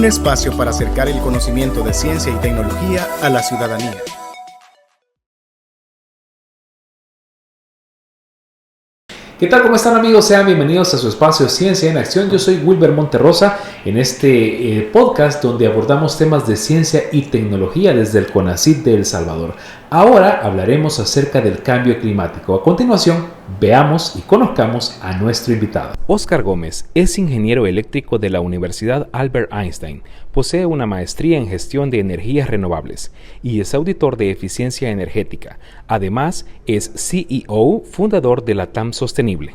un espacio para acercar el conocimiento de ciencia y tecnología a la ciudadanía. ¿Qué tal? ¿Cómo están, amigos? Sean bienvenidos a su espacio Ciencia en Acción. Yo soy Wilber Monterrosa en este podcast donde abordamos temas de ciencia y tecnología desde el CONACYT de El Salvador. Ahora hablaremos acerca del cambio climático. A continuación, veamos y conozcamos a nuestro invitado. Óscar Gómez es ingeniero eléctrico de la Universidad Albert Einstein. Posee una maestría en gestión de energías renovables y es auditor de eficiencia energética. Además, es CEO, fundador de la TAM Sostenible.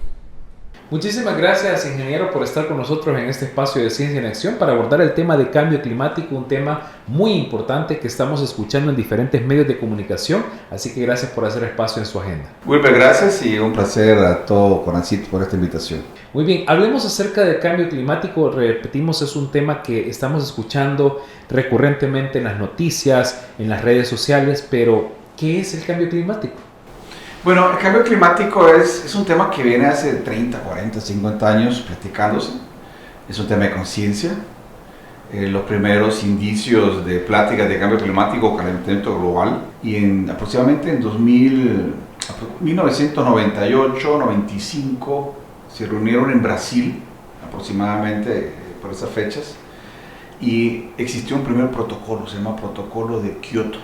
Muchísimas gracias, ingeniero, por estar con nosotros en este espacio de Ciencia en Acción para abordar el tema de cambio climático, un tema muy importante que estamos escuchando en diferentes medios de comunicación, así que gracias por hacer espacio en su agenda. Wilber, gracias y un placer a todo CONACYT por esta invitación. Muy bien, hablemos acerca del cambio climático. Repetimos, es un tema que estamos escuchando recurrentemente en las noticias, en las redes sociales, pero ¿qué es el cambio climático? Bueno, el cambio climático es un tema que viene hace 30, 40, 50 años platicándose. Es un tema de conciencia. Los primeros indicios de pláticas de cambio climático, calentamiento global, y aproximadamente en 1998, 95, se reunieron en Brasil, aproximadamente por esas fechas, y existió un primer protocolo, se llama Protocolo de Kioto,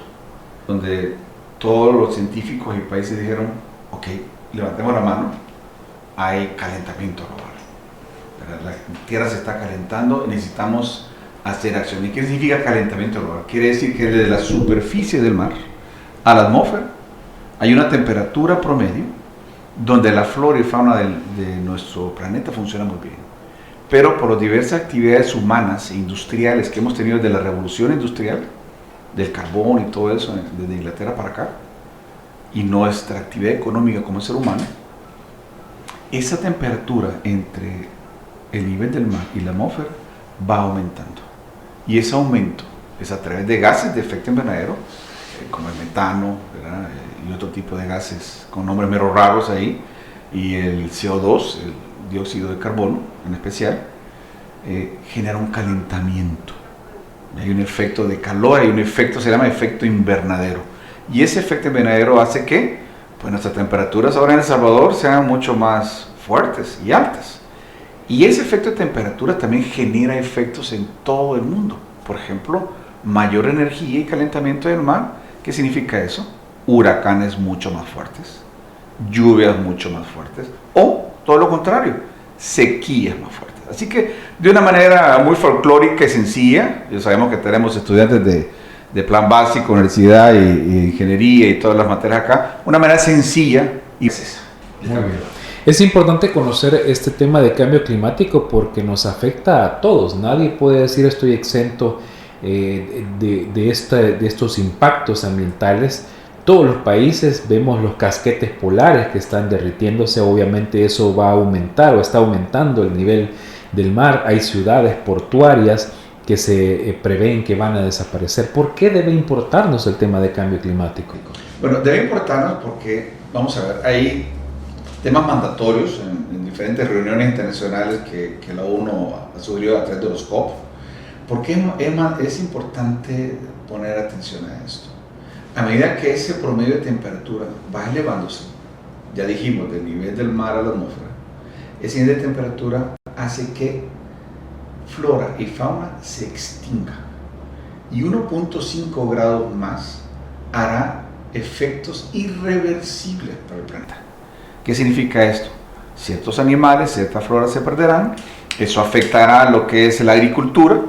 donde todos los científicos y países dijeron, ok, levantemos la mano, hay calentamiento global. La Tierra se está calentando, necesitamos hacer acción. ¿Y qué significa calentamiento global? Quiere decir que desde la superficie del mar a la atmósfera hay una temperatura promedio donde la flora y fauna de nuestro planeta funciona muy bien. Pero por las diversas actividades humanas e industriales que hemos tenido desde la revolución industrial, del carbón y todo eso, desde Inglaterra para acá, y nuestra actividad económica como ser humano, esa temperatura entre el nivel del mar y la atmósfera va aumentando. Y ese aumento es a través de gases de efecto invernadero, como el metano, ¿verdad? Y otro tipo de gases con nombres meros raros ahí, y el CO2, el dióxido de carbono en especial, genera un calentamiento. Hay un efecto de calor, hay un efecto, se llama efecto invernadero. Y ese efecto invernadero hace que pues, nuestras temperaturas ahora en El Salvador sean mucho más fuertes y altas. Y ese efecto de temperatura también genera efectos en todo el mundo. Por ejemplo, mayor energía y calentamiento del mar. ¿Qué significa eso? Huracanes mucho más fuertes, lluvias mucho más fuertes, o todo lo contrario, sequías más fuertes. Así que de una manera muy folclórica y sencilla, ya sabemos que tenemos estudiantes de plan básico, universidad y ingeniería y todas las materias acá, una manera sencilla y es esa. Muy bien. Es importante conocer este tema de cambio climático porque nos afecta a todos. Nadie puede decir estoy exento de estos impactos ambientales. Todos los países vemos los casquetes polares que están derritiéndose, obviamente eso va a aumentar o está aumentando el nivel del mar. Hay ciudades portuarias que se prevén que van a desaparecer. ¿Por qué debe importarnos el tema de cambio climático? Bueno, debe importarnos porque, vamos a ver, hay temas mandatorios en diferentes reuniones internacionales que la ONU ha sugerido a través de los COP. ¿Por qué es importante poner atención a esto? A medida que ese promedio de temperatura va elevándose, ya dijimos, del nivel del mar a la atmósfera, ese nivel de temperatura hace que flora y fauna se extinga. Y 1.5 grados más hará efectos irreversibles para el planeta. ¿Qué significa esto? Ciertos animales, ciertas floras se perderán, eso afectará lo que es la agricultura,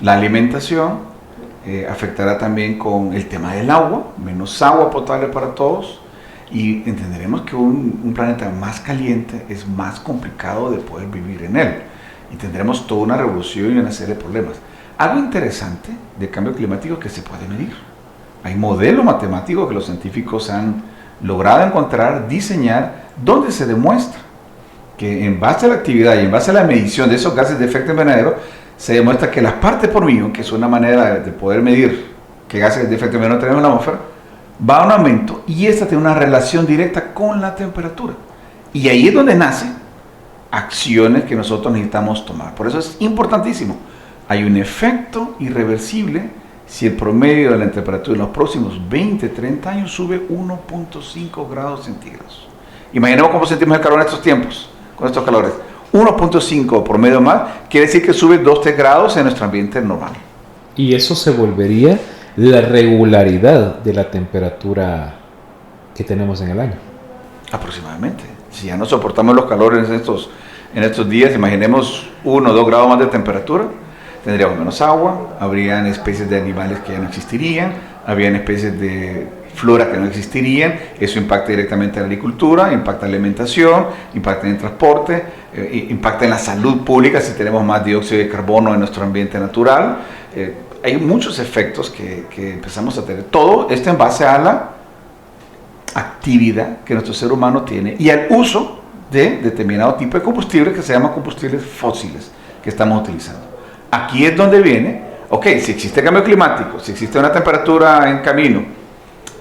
la alimentación, afectará también con el tema del agua, menos agua potable para todos, y entenderemos que un planeta más caliente es más complicado de poder vivir en él, y tendremos toda una revolución y una serie de problemas. Algo interesante del cambio climático que se puede medir. Hay modelos matemáticos que los científicos han logrado encontrar, diseñar, donde se demuestra que en base a la actividad y en base a la medición de esos gases de efecto invernadero, se demuestra que las partes por millón, que es una manera de poder medir qué gases de efecto invernadero tenemos en la atmósfera, va a un aumento y esta tiene una relación directa con la temperatura. Y ahí es donde nacen acciones que nosotros necesitamos tomar. Por eso es importantísimo hay un efecto irreversible si el promedio de la temperatura en los próximos 20, 30 años sube 1.5 grados centígrados. Imaginemos cómo sentimos el calor en estos tiempos, con estos calores. 1.5 promedio más, quiere decir que sube 2-3 grados en nuestro ambiente normal. Y eso se volvería la regularidad de la temperatura que tenemos en el año. Aproximadamente. Si ya no soportamos los calores en estos días, imaginemos 1 o 2 grados más de temperatura, tendríamos menos agua, habrían especies de animales que ya no existirían, habrían especies de flora que no existirían, eso impacta directamente en la agricultura, impacta en la alimentación, impacta en el transporte, impacta en la salud pública si tenemos más dióxido de carbono en nuestro ambiente natural. Hay muchos efectos que empezamos a tener. Todo esto en base a la actividad que nuestro ser humano tiene y al uso de determinado tipo de combustible que se llama combustibles fósiles que estamos utilizando. Aquí es donde viene, ok, si existe cambio climático, si existe una temperatura en camino,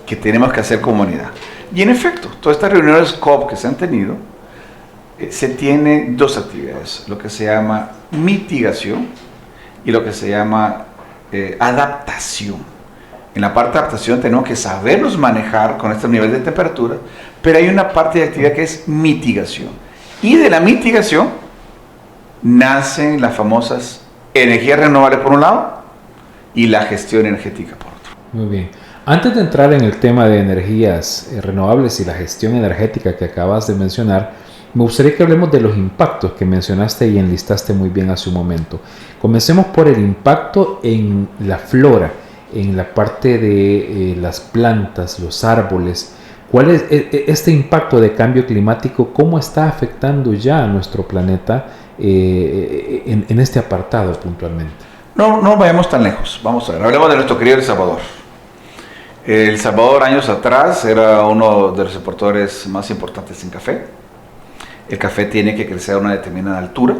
¿qué tenemos que hacer como humanidad? Y en efecto, todas estas reuniones COP que se han tenido, se tiene dos actividades, lo que se llama mitigación y lo que se llama adaptación. En la parte de adaptación tenemos que sabernos manejar con este nivel de temperatura, pero hay una parte de actividad que es mitigación. Y de la mitigación nacen las famosas energías renovables por un lado y la gestión energética por otro. Muy bien. Antes de entrar en el tema de energías renovables y la gestión energética que acabas de mencionar, me gustaría que hablemos de los impactos que mencionaste y enlistaste muy bien hace un momento. Comencemos por el impacto en la flora, en la parte de las plantas, los árboles. ¿Cuál es este impacto de cambio climático? ¿Cómo está afectando ya a nuestro planeta en este apartado puntualmente? No vayamos tan lejos. Vamos a ver, hablemos de nuestro querido El Salvador. El Salvador años atrás era uno de los exportadores más importantes en café. El café tiene que crecer a una determinada altura,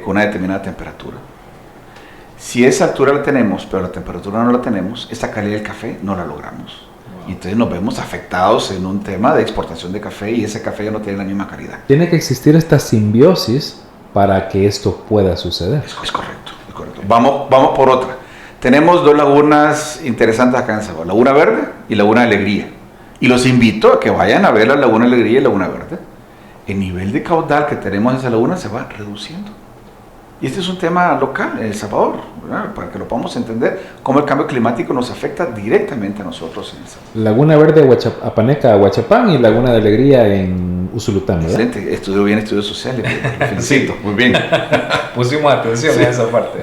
con una determinada temperatura. Si esa altura la tenemos, pero la temperatura no la tenemos, esa calidad del café no la logramos. Y entonces nos vemos afectados en un tema de exportación de café y ese café ya no tiene la misma calidad. Tiene que existir esta simbiosis para que esto pueda suceder. Es correcto, es correcto. Vamos por otra. Tenemos dos lagunas interesantes acá en El Salvador, Laguna Verde y Laguna Alegría. Y los invito a que vayan a ver la Laguna Alegría y Laguna Verde. El nivel de caudal que tenemos en esa laguna se va reduciendo. Y este es un tema local en El Salvador, ¿verdad? Para que lo podamos entender, cómo el cambio climático nos afecta directamente a nosotros en El Salvador. Laguna Verde, Apaneca, Huachapán y Laguna de Alegría en Usulután, ¿verdad? Excelente, estudió bien estudios sociales, me felicito, Sí. muy bien. Pusimos atención a esa parte.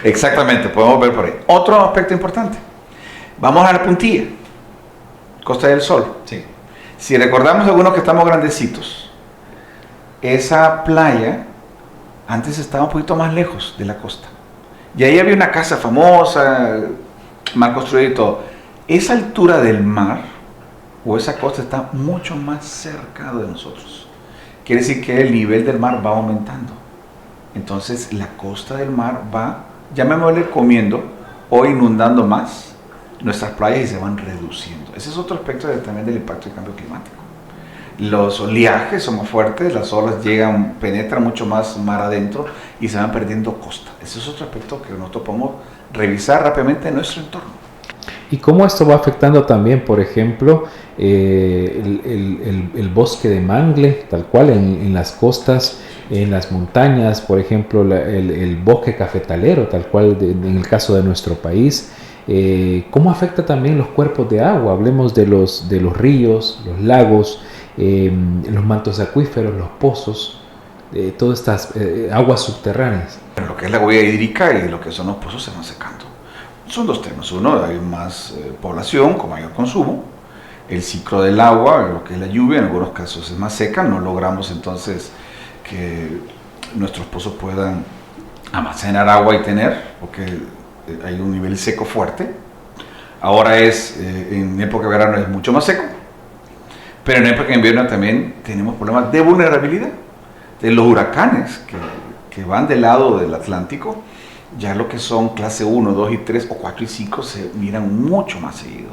Exactamente, podemos ver por ahí. Otro aspecto importante, vamos a la puntilla, Costa del Sol. Sí. Si recordamos algunos que estamos grandecitos, esa playa antes estaba un poquito más lejos de la costa. Y ahí había una casa famosa, mal construida y todo. Esa altura del mar, o esa costa, está mucho más cerca de nosotros. Quiere decir que el nivel del mar va aumentando. Entonces la costa del mar va, llamémosle comiendo, o inundando más nuestras playas y se van reduciendo. Ese es otro aspecto también del impacto del cambio climático. Los oleajes son más fuertes, las olas penetran mucho más mar adentro y se van perdiendo costa. Ese es otro aspecto que nosotros podemos revisar rápidamente en nuestro entorno. ¿Y cómo esto va afectando también, por ejemplo, el bosque de mangle, tal cual, en las costas, en las montañas, por ejemplo, el bosque cafetalero, tal cual, en el caso de nuestro país? ¿Cómo afecta también los cuerpos de agua? Hablemos de los ríos, los lagos, los mantos acuíferos, los pozos, todas estas aguas subterráneas. Pero lo que es la huella hídrica y lo que son los pozos se van secando. Son dos temas. Uno, hay más población con mayor consumo. El ciclo del agua, lo que es la lluvia, en algunos casos es más seca. No logramos entonces que nuestros pozos puedan almacenar agua y tener, porque hay un nivel seco fuerte. Ahora en época de verano es mucho más seco. Pero en época de invierno también tenemos problemas de vulnerabilidad. De los huracanes que van del lado del Atlántico, ya lo que son clase 1, 2 y 3 o 4 y 5 se miran mucho más seguido.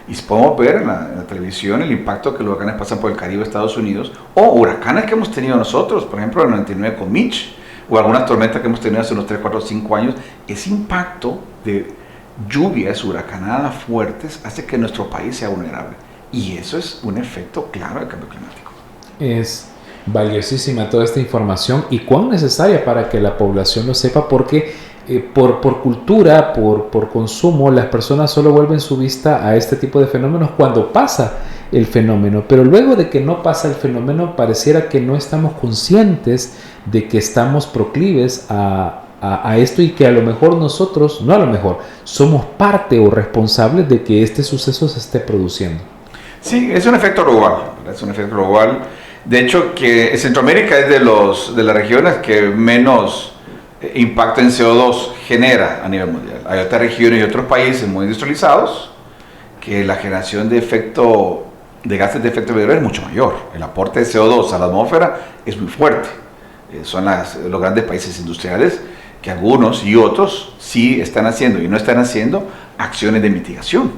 Y podemos ver en la televisión el impacto que los huracanes pasan por el Caribe, Estados Unidos, o huracanes que hemos tenido nosotros, por ejemplo el 99 con Mitch, o algunas tormentas que hemos tenido hace unos 3, 4, 5 años, ese impacto de lluvias huracanadas fuertes hace que nuestro país sea vulnerable. Y eso es un efecto claro del cambio climático. Es valiosísima toda esta información y cuán necesaria para que la población lo sepa, porque por cultura, por consumo, las personas solo vuelven su vista a este tipo de fenómenos cuando pasa el fenómeno, pero luego de que no pasa el fenómeno pareciera que no estamos conscientes de que estamos proclives a esto y que a lo mejor nosotros, no a lo mejor, somos parte o responsables de que este suceso se esté produciendo. Sí, es un efecto global, es un efecto global. De hecho, que Centroamérica es de las regiones que menos impacto en CO2 genera a nivel mundial. Hay otras regiones y otros países muy industrializados que la generación de gases de efecto invernadero es mucho mayor. El aporte de CO2 a la atmósfera es muy fuerte. Son los grandes países industriales que algunos y otros sí están haciendo y no están haciendo acciones de mitigación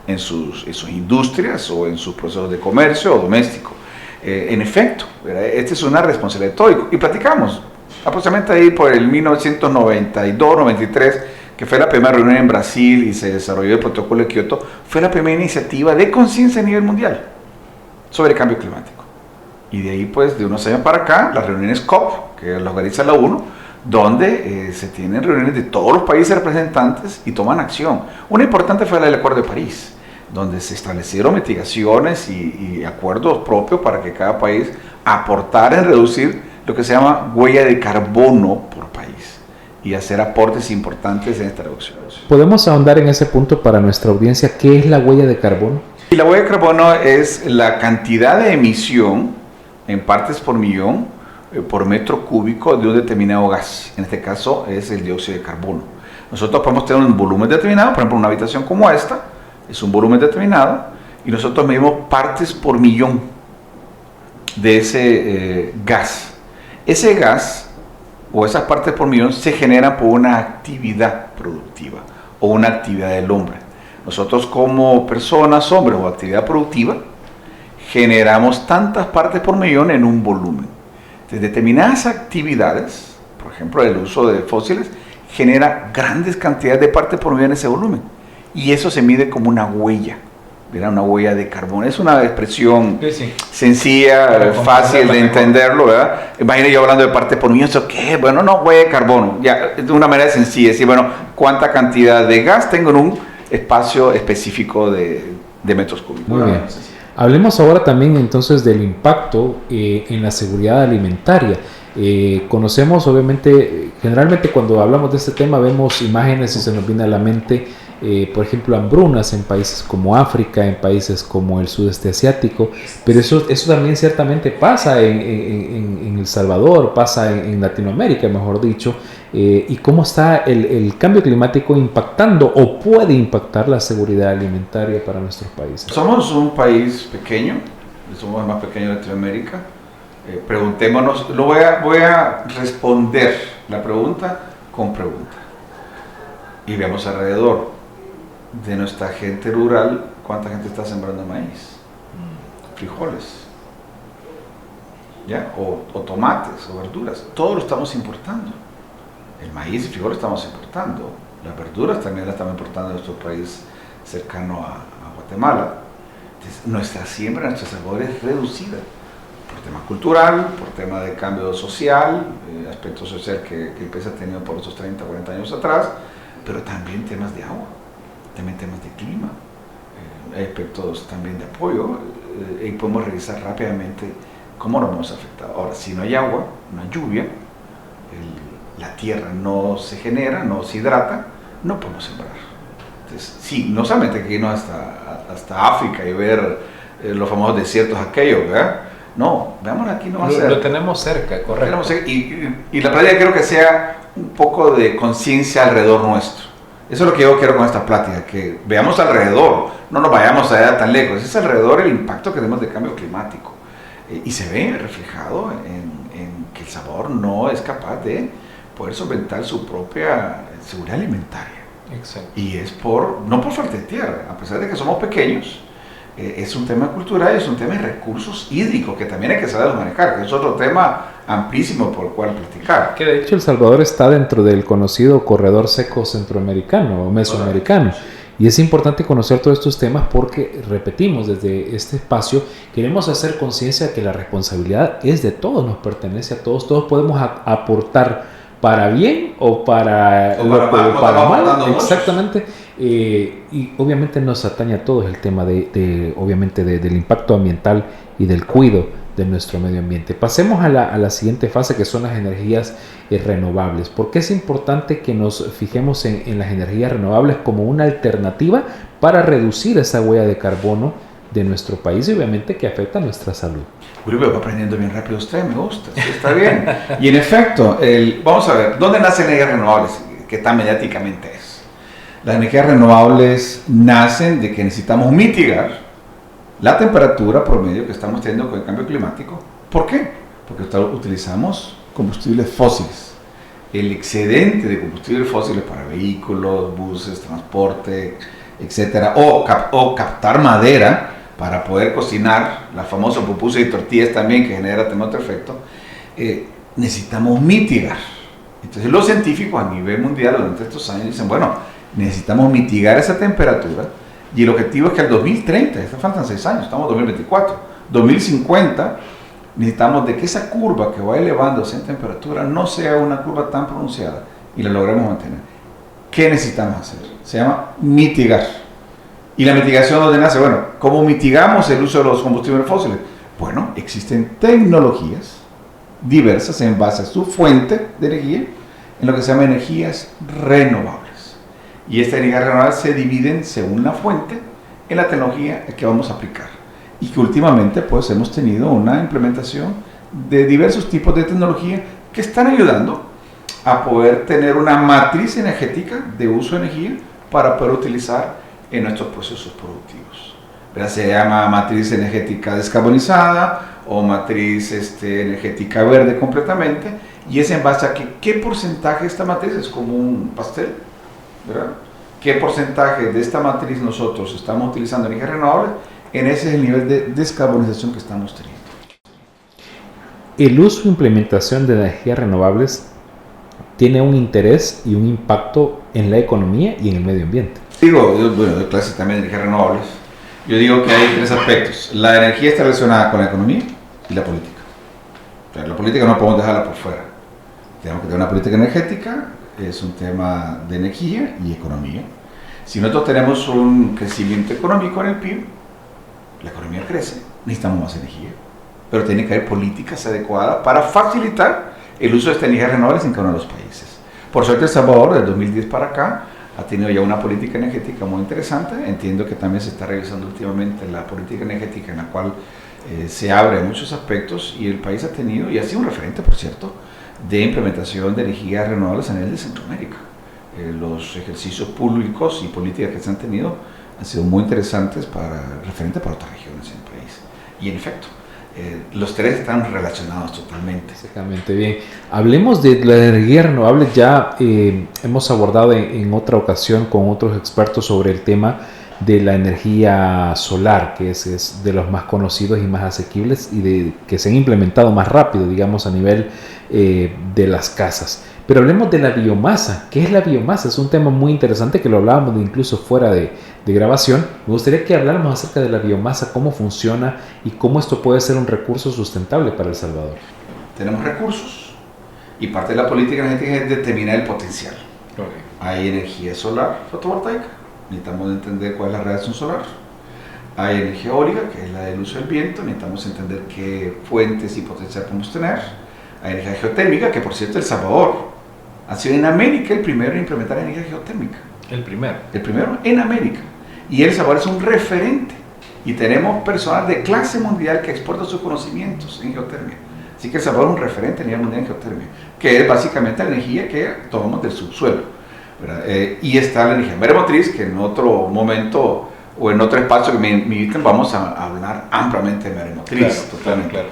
en sus industrias o en sus procesos de comercio o doméstico. En efecto, esta es una responsabilidad de todo. Y platicamos aproximadamente ahí por el 1992-93, que fue la primera reunión en Brasil y se desarrolló el protocolo de Kioto, fue la primera iniciativa de conciencia a nivel mundial sobre el cambio climático. Y de ahí, pues, de unos años para acá, las reuniones COP, que las organiza la ONU, donde se tienen reuniones de todos los países representantes y toman acción. Una importante fue la del Acuerdo de París, donde se establecieron mitigaciones y acuerdos propios para que cada país aportara en reducir lo que se llama huella de carbono por país y hacer aportes importantes en esta reducción. ¿Podemos ahondar en ese punto para nuestra audiencia? ¿Qué es la huella de carbono? Y la huella de carbono es la cantidad de emisión en partes por millón por metro cúbico de un determinado gas. En este caso es el dióxido de carbono. Nosotros podemos tener un volumen determinado, por ejemplo una habitación como esta, es un volumen determinado, y nosotros medimos partes por millón de ese gas. Ese gas o esas partes por millón se generan por una actividad productiva o una actividad del hombre. Nosotros como personas, hombres o actividad productiva, generamos tantas partes por millón en un volumen. Entonces, determinadas actividades, por ejemplo el uso de fósiles, genera grandes cantidades de partes por millón en ese volumen. Y eso se mide como una huella, ¿verdad? Una huella de carbono. Es una expresión sencilla, fácil de entenderlo, ¿verdad? Imagina yo hablando de partes por millón, ¿eso qué? Bueno, no, huella de carbono. Ya, de una manera sencilla, decir, bueno, ¿cuánta cantidad de gas tengo en un espacio específico de metros cúbicos? Muy bien. Hablemos ahora también entonces del impacto en la seguridad alimentaria. Conocemos, obviamente, generalmente cuando hablamos de este tema vemos imágenes y se nos viene a la mente, por ejemplo, hambrunas en países como África, en países como el sudeste asiático, pero eso también ciertamente pasa en El Salvador, pasa en Latinoamérica, mejor dicho, y cómo está el cambio climático impactando o puede impactar la seguridad alimentaria para nuestros países. Somos un país pequeño, somos el más pequeño de Latinoamérica. Preguntémonos, voy a responder la pregunta con pregunta y veamos alrededor de nuestra gente rural cuánta gente está sembrando maíz, frijoles, ¿ya? O tomates o verduras. Todo lo estamos importando. El maíz y frijoles estamos importando, las verduras también las estamos importando de nuestro país cercano a Guatemala. Entonces, nuestra siembra, nuestra sabor es reducida por tema cultural, por tema de cambio social, aspecto social que empieza a tener por esos 30, 40 años atrás, pero también temas de agua, también temas de clima, hay aspectos también de apoyo, y podemos revisar rápidamente cómo nos hemos afectado. Ahora, si no hay agua, no hay lluvia, la tierra no se genera, no se hidrata, no podemos sembrar. Entonces, sí, no solamente hay que irnos hasta África y ver los famosos desiertos aquellos, ¿verdad? No, veamos aquí nomás. Lo tenemos cerca, correcto. Y la plática quiero que sea un poco de conciencia alrededor nuestro. Eso es lo que yo quiero con esta plática, que veamos alrededor, no nos vayamos allá tan lejos, es alrededor el impacto que tenemos de cambio climático. Y se ve reflejado en que el Salvador no es capaz de poder solventar su propia seguridad alimentaria. Exacto. Y es no por falta de tierra, a pesar de que somos pequeños, es un tema cultural, es un tema de recursos hídricos que también hay que saber manejar, que es otro tema amplísimo por el cual platicar. Que de hecho El Salvador está dentro del conocido corredor seco centroamericano o mesoamericano. Y es importante conocer todos estos temas porque, repetimos, desde este espacio queremos hacer conciencia que la responsabilidad es de todos, nos pertenece a todos, todos podemos aportar para bien o para mal, exactamente. Y obviamente nos atañe a todos el tema obviamente del impacto ambiental y del cuidado de nuestro medio ambiente. Pasemos a la siguiente fase, que son las energías renovables. ¿Por qué es importante que nos fijemos en las energías renovables como una alternativa para reducir esa huella de carbono de nuestro país y obviamente que afecta a nuestra salud? Va aprendiendo bien rápido usted, me gusta, está bien. Y en efecto, vamos a ver, ¿dónde nacen energías renovables? ¿Qué tan mediáticamente es? Las energías renovables nacen de que necesitamos mitigar la temperatura promedio que estamos teniendo con el cambio climático. ¿Por qué? Porque utilizamos combustibles fósiles. El excedente de combustibles fósiles para vehículos, buses, transporte, etcétera, o captar madera para poder cocinar, la famosa pupusa y tortillas también, que genera también otro efecto, necesitamos mitigar. Entonces los científicos a nivel mundial durante estos años dicen, bueno, necesitamos mitigar esa temperatura. Y el objetivo es que al 2030, faltan 6 años, estamos en 2024, 2050, necesitamos de que esa curva que va elevándose en temperatura no sea una curva tan pronunciada y la logremos mantener. ¿Qué necesitamos hacer? Se llama mitigar. ¿Y la mitigación dónde nace? Bueno, ¿cómo mitigamos el uso de los combustibles fósiles? Bueno, existen tecnologías diversas en base a su fuente de energía, en lo que se llama energías renovables. Y estas energías renovables se dividen según la fuente en la tecnología que vamos a aplicar. Y que últimamente pues hemos tenido una implementación de diversos tipos de tecnología que están ayudando a poder tener una matriz energética de uso de energía para poder utilizar en nuestros procesos productivos. ¿Verdad? Se llama matriz energética descarbonizada o matriz energética verde completamente, y es en base a que qué porcentaje de esta matriz es como un pastel, ¿verdad? ¿Qué porcentaje de esta matriz nosotros estamos utilizando energías renovables? En ese es el nivel de descarbonización que estamos teniendo. El uso e implementación de energías renovables tiene un interés y un impacto en la economía y en el medio ambiente. Doy clases también de energías renovables. Yo digo que hay 3 aspectos. La energía está relacionada con la economía y la política. O sea, la política no podemos dejarla por fuera. Tenemos que tener una política energética, es un tema de energía y economía. Si nosotros tenemos un crecimiento económico en el PIB, la economía crece, necesitamos más energía. Pero tiene que haber políticas adecuadas para facilitar el uso de estas energías renovables en cada uno de los países. Por suerte, El Salvador, del 2010 para acá, ha tenido ya una política energética muy interesante. Entiendo que también se está revisando últimamente la política energética, en la cual se abre en muchos aspectos, y el país ha tenido, y ha sido un referente, por cierto, de implementación de energías renovables a nivel de Centroamérica. Los ejercicios públicos y políticas que se han tenido han sido muy interesantes referente para otras regiones en el país. Y en efecto, los 3 están relacionados totalmente. Exactamente, bien. Hablemos de las energías renovables. Ya hemos abordado en otra ocasión con otros expertos sobre el tema de la energía solar, que es de los más conocidos y más asequibles y que se han implementado más rápido, digamos, a nivel de las casas. Pero hablemos de la biomasa. ¿Qué es la biomasa? Es un tema muy interesante que lo hablábamos incluso fuera de grabación. Me gustaría que habláramos acerca de la biomasa, cómo funciona y cómo esto puede ser un recurso sustentable para El Salvador. Tenemos recursos y parte de la política energética es determinar el potencial. Okay. Hay energía solar fotovoltaica, necesitamos entender cuál es la radiación solar. Hay energía eólica, que es la del uso del viento, necesitamos entender qué fuentes y potencial podemos tener. Hay energía geotérmica, que por cierto El Salvador ha sido en América el primero en implementar energía geotérmica. El primero. El primero en América. Y El Salvador es un referente. Y tenemos personal de clase mundial que exporta sus conocimientos en geotermia. Así que El Salvador es un referente a nivel mundial en geotermia, que es básicamente la energía que tomamos del subsuelo, ¿verdad? Y está la energía maremotriz, que en otro momento o en otro espacio que me inviten vamos a hablar ampliamente de maremotriz. Claro, totalmente. Claro.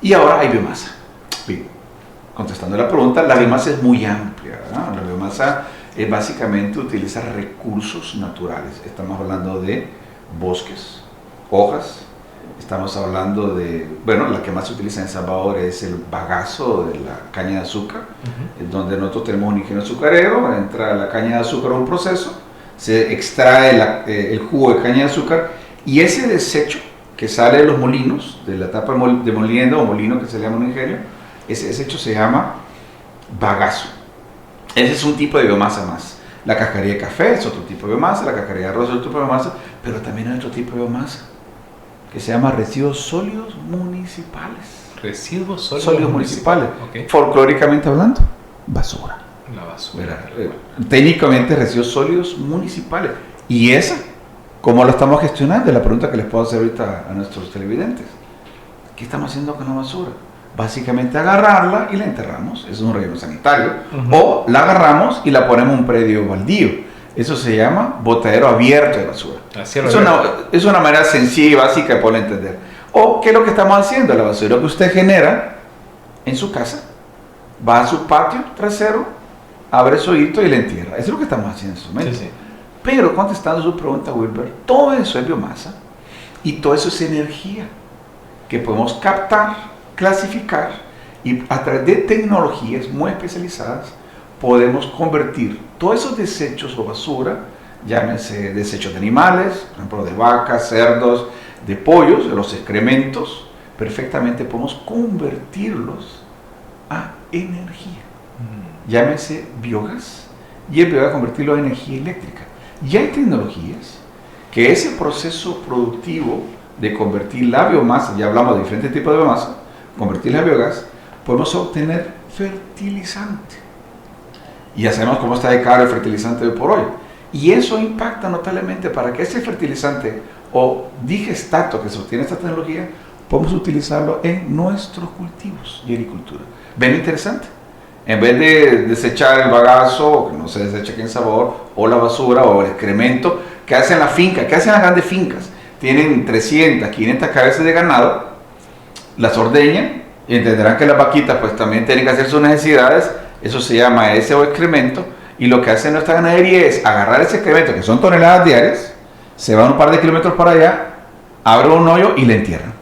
Y ahora hay biomasa. Bien. Contestando la pregunta, la biomasa es muy amplia, ¿verdad? La biomasa básicamente utiliza recursos naturales. Estamos hablando de bosques, hojas. Estamos hablando de, bueno, la que más se utiliza en Salvador es el bagazo de la caña de azúcar, donde nosotros tenemos un ingeniero azucarero, entra la caña de azúcar a un proceso, se extrae el jugo de caña de azúcar y ese desecho que sale de los molinos, de la etapa de molienda o molino que se llama un ingenio, ese desecho se llama bagazo. Ese es un tipo de biomasa más. La cascarilla de café es otro tipo de biomasa, la cascarilla de arroz es otro tipo de biomasa, pero también hay otro tipo de biomasa que se llama residuos sólidos municipales. Residuos Sólidos municipales. Okay. Folclóricamente hablando, basura. La basura. Técnicamente residuos sólidos municipales. ¿Y esa? ¿Cómo lo estamos gestionando? Es la pregunta que les puedo hacer ahorita a nuestros televidentes. ¿Qué estamos haciendo con la basura? Básicamente agarrarla y la enterramos. Es un relleno sanitario. O la agarramos y la ponemos en un predio baldío. Eso se llama botadero abierto de basura. Es una manera sencilla y básica de poder entender. O, ¿qué es lo que estamos haciendo? La basura que usted genera en su casa, va a su patio trasero, abre su hoyito y la entierra. Eso es lo que estamos haciendo en este momento. Sí. Pero, contestando su pregunta, Wilber, todo eso es biomasa y todo eso es energía que podemos captar, clasificar y a través de tecnologías muy especializadas podemos convertir todos esos desechos o basura, llámense desechos de animales, por ejemplo de vacas, cerdos, de pollos, de los excrementos, perfectamente podemos convertirlos a energía. Llámense biogás y el biogás convertirlo a energía eléctrica. Y hay tecnologías que ese proceso productivo de convertir la biomasa, ya hablamos de diferentes tipos de biomasa, convertirla a biogás, podemos obtener fertilizante. Y ya sabemos cómo está de caro el fertilizante de por hoy. Y eso impacta notablemente para que ese fertilizante o digestato que se obtiene esta tecnología, podemos utilizarlo en nuestros cultivos y agricultura. ¿Ven interesante? En vez de desechar el bagazo, que no se desecha aquí en Sabor, o la basura, o el excremento, que hacen la finca, que hacen las grandes fincas, tienen 300, 500 cabezas de ganado, las ordeñan, y entenderán que las vaquitas pues también tienen que hacer sus necesidades, eso se llama ese o excremento, y lo que hace nuestra ganadería es agarrar ese excremento, que son toneladas diarias, se van un par de kilómetros para allá, abren un hoyo y le entierran.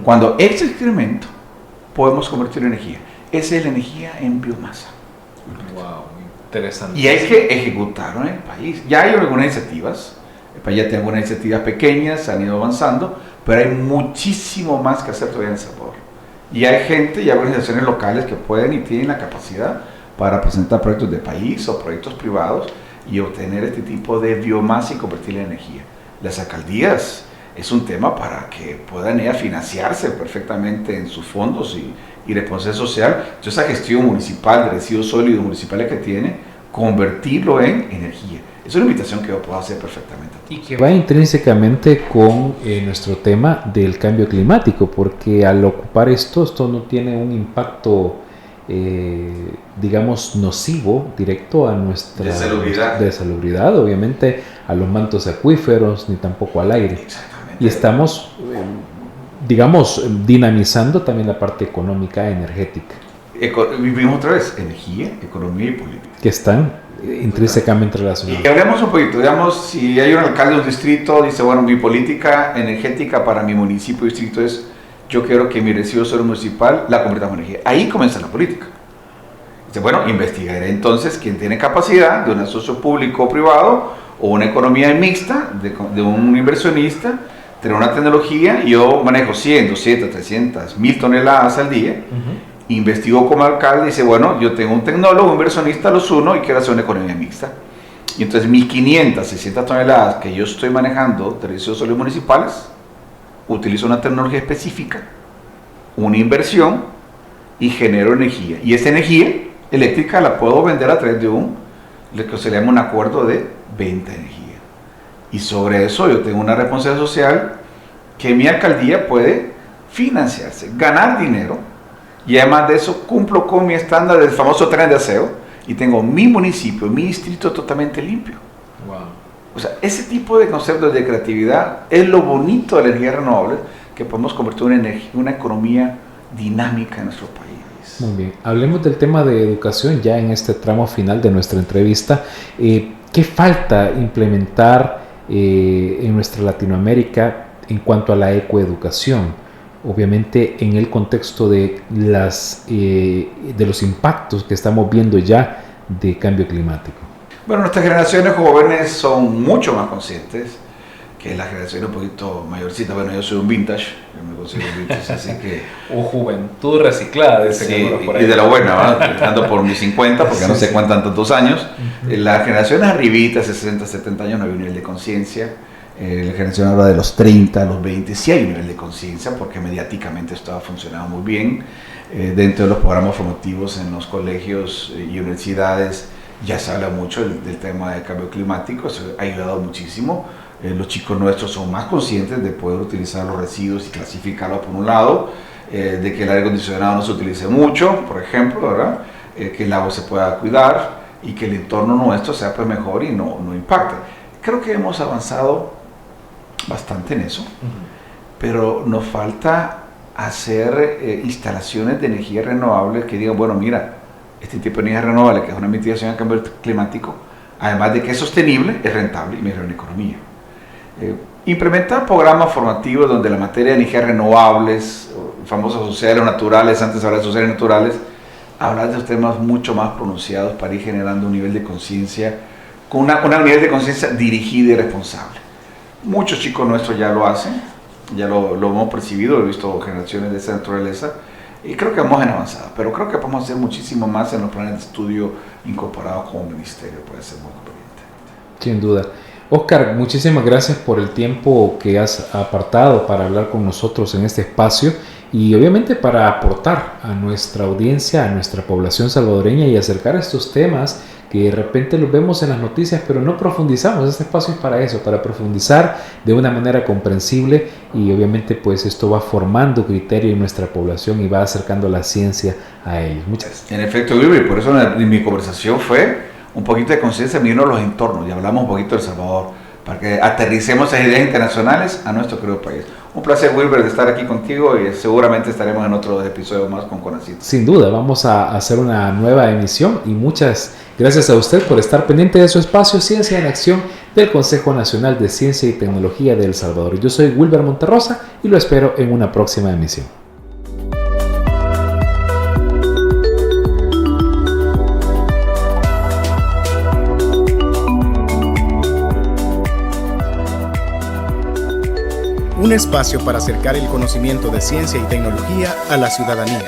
Cuando ese excremento podemos convertirlo en energía. Esa es la energía en biomasa. Wow, interesante. Y hay que ejecutarlo en el país. Ya hay algunas iniciativas, el país ya tiene algunas iniciativas pequeñas, han ido avanzando, pero hay muchísimo más que hacer todavía en Sabor. Y hay gente y organizaciones locales que pueden y tienen la capacidad para presentar proyectos de país o proyectos privados y obtener este tipo de biomasa y convertirla en energía. Las alcaldías es un tema para que puedan ir a financiarse perfectamente en sus fondos y responsabilidad social. Entonces, esa gestión municipal de residuos sólidos municipales que tiene, convertirlo en energía. Es una invitación que yo puedo hacer perfectamente. Y que va intrínsecamente con nuestro tema del cambio climático, porque al ocupar esto no tiene un impacto, digamos, nocivo, directo a nuestra salubridad, obviamente a los mantos acuíferos, ni tampoco al aire. Exactamente. Y estamos, digamos, dinamizando también la parte económica energética. Vivimos otra vez energía, economía y política. Que están intrínsecamente relacionados. Y hablemos un poquito, digamos, si hay un alcalde de un distrito, dice, bueno, mi política energética para mi municipio o distrito es, yo quiero que mi residuo sólido municipal la convirtamos en energía. Ahí comienza la política. Dice, bueno, investigaré entonces quién tiene capacidad de un socio público o privado o una economía mixta de un inversionista, tener una tecnología, yo manejo 100, 200, 300, 1000 toneladas al día, investigo como alcalde y dice, bueno, yo tengo un tecnólogo, un inversionista, los uno y quiero hacer una economía mixta. Y entonces 1500, 600 toneladas que yo estoy manejando de residuos sólidos municipales, utilizo una tecnología específica, una inversión y genero energía. Y esa energía eléctrica la puedo vender a través de lo que se llama un acuerdo de venta de energía. Y sobre eso yo tengo una responsabilidad social que mi alcaldía puede financiarse, ganar dinero, y además de eso cumplo con mi estándar del famoso tren de aseo y tengo mi municipio, mi distrito totalmente limpio. Wow. O sea, ese tipo de conceptos de creatividad es lo bonito de la energía renovable, que podemos convertir en una economía dinámica en nuestro país. Muy bien, hablemos del tema de educación ya en este tramo final de nuestra entrevista. ¿Qué falta implementar en nuestra Latinoamérica en cuanto a la ecoeducación, obviamente en el contexto de los impactos que estamos viendo ya de cambio climático? Bueno, nuestras generaciones jóvenes son mucho más conscientes que las generaciones un poquito mayorcitas. Bueno, yo soy un vintage, yo me considero un vintage, así que... juventud reciclada, sí, y de la buena, ¿verdad? Ando por mis 50, porque no sé cuántos tantos años. Las generaciones arribitas, 60, 70 años, no hay un nivel de conciencia. La generación ahora de los 30, los 20, sí hay un nivel de conciencia, porque mediáticamente esto ha funcionado muy bien. Dentro de los programas formativos en los colegios y universidades ya se habla mucho del tema del cambio climático, eso ha ayudado muchísimo. Los chicos nuestros son más conscientes de poder utilizar los residuos y clasificarlos por un lado, de que el aire acondicionado no se utilice mucho, por ejemplo, ¿verdad? Que el agua se pueda cuidar y que el entorno nuestro sea pues mejor y no impacte. Creo que hemos avanzado bastante en eso, pero nos falta hacer instalaciones de energía renovable que digan, bueno, mira, este tipo de energía renovable, que es una mitigación al cambio climático, además de que es sostenible, es rentable y mejora la economía. Implementar programas formativos donde la materia de energías renovables, famosos sociales naturales, antes de hablar de sociales naturales, hablar de los temas mucho más pronunciados para ir generando un nivel de conciencia, con un nivel de conciencia dirigida y responsable. Muchos chicos nuestros ya lo hacen, ya lo hemos percibido, he visto generaciones de esa naturaleza y creo que vamos en avanzada, pero creo que podemos hacer muchísimo más en los planes de estudio incorporados como ministerio, puede ser muy conveniente. Sin duda. Oscar, muchísimas gracias por el tiempo que has apartado para hablar con nosotros en este espacio y obviamente para aportar a nuestra audiencia, a nuestra población salvadoreña y acercar estos temas que de repente los vemos en las noticias pero no profundizamos. Este espacio es para eso, para profundizar de una manera comprensible y obviamente pues esto va formando criterio en nuestra población y va acercando la ciencia a ellos. Muchas gracias. En efecto, Wilber, por eso en mi conversación fue un poquito de conciencia mirando los entornos y hablamos un poquito de El Salvador para que aterricemos esas ideas internacionales a nuestro querido país. Un placer, Wilber, de estar aquí contigo y seguramente estaremos en otro episodio más con CONACYT. Sin duda, vamos a hacer una nueva emisión y muchas gracias a usted por estar pendiente de su espacio Ciencia en Acción del Consejo Nacional de Ciencia y Tecnología de El Salvador. Yo soy Wilber Monterrosa y lo espero en una próxima emisión. Un espacio para acercar el conocimiento de ciencia y tecnología a la ciudadanía.